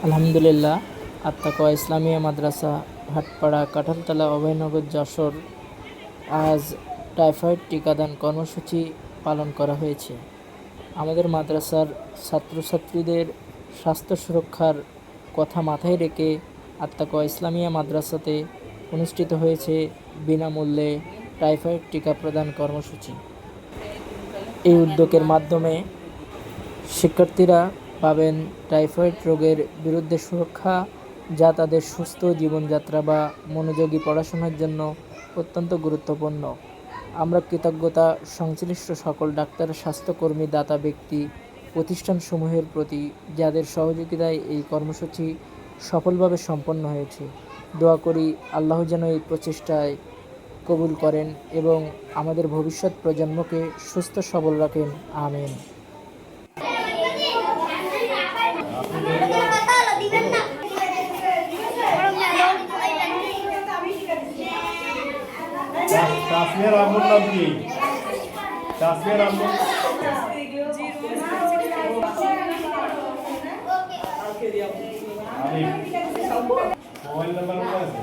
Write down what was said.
আলহামদুলিল্লাহ। আত্মাকোয়া ইসলামিয়া মাদ্রাসা, ভাটপাড়া, কাঁঠালতলা, অভয়নগর, যশোর। আজ টাইফয়েড টিকাদান কর্মসূচি পালন করা হয়েছে। আমাদের মাদ্রাসার ছাত্রছাত্রীদের স্বাস্থ্য সুরক্ষার কথা মাথায় রেখে আত্মাকোয়া ইসলামিয়া মাদ্রাসাতে অনুষ্ঠিত হয়েছে বিনামূল্যে টাইফয়েড টিকা প্রদান কর্মসূচি। এই উদ্যোগের মাধ্যমে শিক্ষার্থীরা পাবেন টাইফয়েড রোগের বিরুদ্ধে সুরক্ষা, যা তাদের সুস্থ জীবনযাত্রা বা মনোযোগী পড়াশোনার জন্য অত্যন্ত গুরুত্বপূর্ণ। আমরা কৃতজ্ঞতা সংশ্লিষ্ট সকল ডাক্তার, স্বাস্থ্যকর্মী, দাতা ব্যক্তি, প্রতিষ্ঠানসমূহের প্রতি, যাদের সহযোগিতায় এই কর্মসূচি সফলভাবে সম্পন্ন হয়েছে। দোয়া করি আল্লাহ যেন এই প্রচেষ্টায় কবুল করেন এবং আমাদের ভবিষ্যৎ প্রজন্মকে সুস্থ সবল রাখেন। আমিন। তাসমিয়ার আম্মুর নাম কি? তাসমিয়ার আম্মুর মোবাইল নাম্বার আছে?